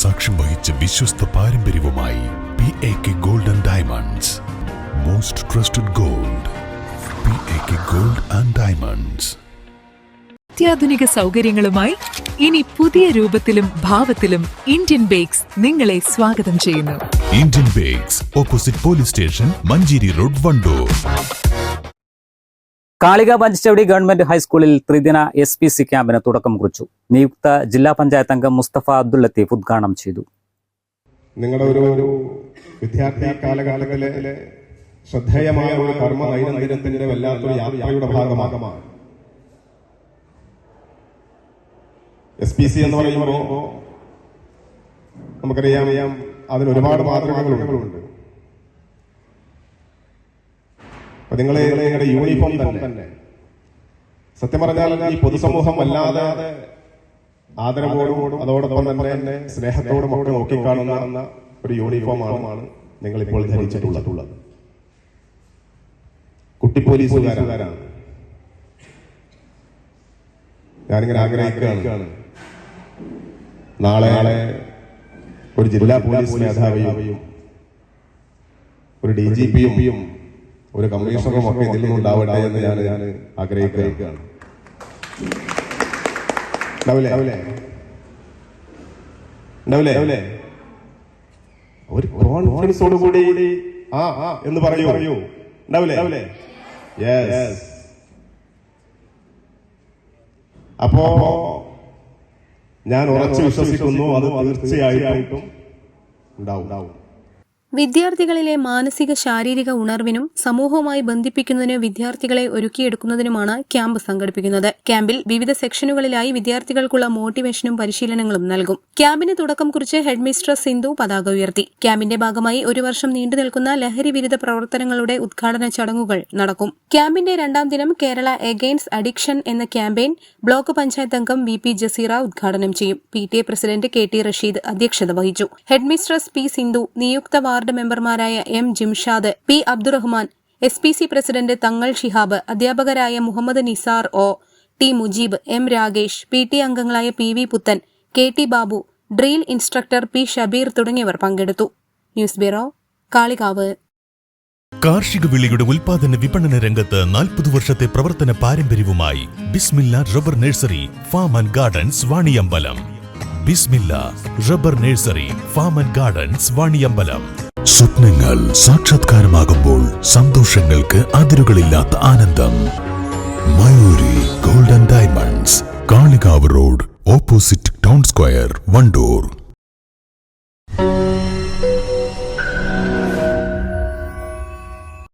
സാക്ഷ്യം വഹിച്ച വിശ്വസ്ത പാരമ്പര്യവുമായി PAK Gold and Diamonds. Most trusted gold. PAK Gold and Diamonds. അത്യാധുനിക സൗകര്യങ്ങളുമായി ഇനി പുതിയ രൂപത്തിലും ഭാവത്തിലും ഇന്ത്യൻ ബേക്സ് നിങ്ങളെ സ്വാഗതം ചെയ്യുന്നു. Indian bakes, opposite police station, Manjeri road, Wandoor. Kalika Panchavadi government ഹൈസ്കൂളിൽ ത്രിദിന SPC ക്യാമ്പിന് തുടക്കം കുറിച്ചു. നിയുക്ത ജില്ലാ പഞ്ചായത്ത് അംഗം മുസ്തഫ അബ്ദുൽ ലത്തീഫ് ഉദ്ഘാടനം ചെയ്തു. നിങ്ങളുടെ ഒരു വിദ്യാർത്ഥി കാലഘട്ടത്തിലെ ശ്രദ്ധേയമായ ഒരു കർമ്മ നൈരന്തര്യത്തിന്റെ വല്ലാത്തൊരു യാത്രയുടെ ഭാഗമാണ് SPC എന്ന് പറയുമ്പോൾ നമുക്കറിയാം അതിന് ഒരുപാട് മാതൃകകളുണ്ട്. അപ്പൊ നിങ്ങളുടെ യൂണിഫോം തന്നെ സത്യം പറഞ്ഞാൽ ഈ പൊതുസമൂഹം വല്ലാതെ ആദരവോടും അതോടൊപ്പം തന്നെ സ്നേഹത്തോടും ഒക്കെ നോക്കിക്കാണുന്ന ഒരു യൂണിഫോമാണ് നിങ്ങൾ ഇപ്പോൾ ധരിച്ചിട്ടുള്ളത്. കുട്ടി പോലീസുകാരാണ്. ഞാനിങ്ങനെ ആഗ്രഹിക്കുകയാണ്, നാളെ ഒരു ജില്ലാ പോലീസ് മേധാവിയും ഒരു DGPയും ഒരു കമ്മീഷണറും ഒക്കെ ഇതിൽ നിന്നുണ്ടാവട്ടെ എന്ന് ഞാൻ ആഗ്രഹിക്കുകയാണ്. ഉണ്ടാവില്ലേ? ഒരു കോൺഫിഡൻസോട് കൂടി എന്ന് പറയൂ. ഉണ്ടാവില്ലേ? യെസ്. അപ്പോ ഞാൻ ഉറച്ചു വിശ്വസിക്കുന്നു, അത് തീർച്ചയായിട്ടും ഉണ്ടാവും. വിദ്യാർത്ഥികളിലെ മാനസിക ശാരീരിക ഉണർവിനും സമൂഹവുമായി ബന്ധിപ്പിക്കുന്നതിന് വിദ്യാർത്ഥികളെ ഒരുക്കിയെടുക്കുന്നതിനുമാണ് ക്യാമ്പ് സംഘടിപ്പിക്കുന്നത്. ക്യാമ്പിൽ വിവിധ സെക്ഷനുകളിലായി വിദ്യാർത്ഥികൾക്കുള്ള മോട്ടിവേഷനും പരിശീലനങ്ങളും നൽകും. ക്യാമ്പിന് തുടക്കം കുറിച്ച് ഹെഡ് മിസ്ട്രസ് സിന്ധു പതാക ഉയർത്തി. ക്യാമ്പിന്റെ ഭാഗമായി ഒരു വർഷം നീണ്ടുനിൽക്കുന്ന ലഹരി വിരുദ്ധ പ്രവർത്തനങ്ങളുടെ ഉദ്ഘാടന ചടങ്ങുകൾ നടക്കും. ക്യാമ്പിന്റെ രണ്ടാം ദിനം കേരള എഗെയിൻസ്റ്റ് അഡിക്ഷൻ എന്ന ക്യാമ്പയിൻ ബ്ലോക്ക് പഞ്ചായത്ത് അംഗം VP ജസീറ ഉദ്ഘാടനം ചെയ്യും. PTA പ്രസിഡന്റ് KT റഷീദ് അധ്യക്ഷത വഹിച്ചു. ഹെഡ് മിസ്ട്രസ് P സിന്ധു, നിയുക്ത വാർഡ് മെമ്പർമാരായ M Jimshad, P Abdurahman, SPC president Thangal Shihab, അധ്യാപകരായ Muhammad Nisar O, T Mujeeb, M Ragesh, PT അംഗങ്ങളായ PV Puthan, KT Babu, drill instructor P Shabeer തുടങ്ങിയവർ പങ്കെടുത്തു. News bureau, Kalikavu. കാർഷിക വിളയുടെ ഉൽപാദന വിപണന രംഗത്ത് 40 വർഷത്തെ പ്രവർത്തന പാരമ്പര്യവുമായി Bismillah rubber nursery, farm and gardens, Vaniyambalam. Bismillah rubber nursery, farm and gardens, Vaniyambalam. സ്വപ്നങ്ങൾ സാക്ഷാത്കാരമാകുമ്പോൾ സന്തോഷങ്ങൾക്ക് അതിരുകളില്ലാത്ത ആനന്ദം. Mayuri gold and diamonds, Kalikavu road, opposite town square, Wandoor.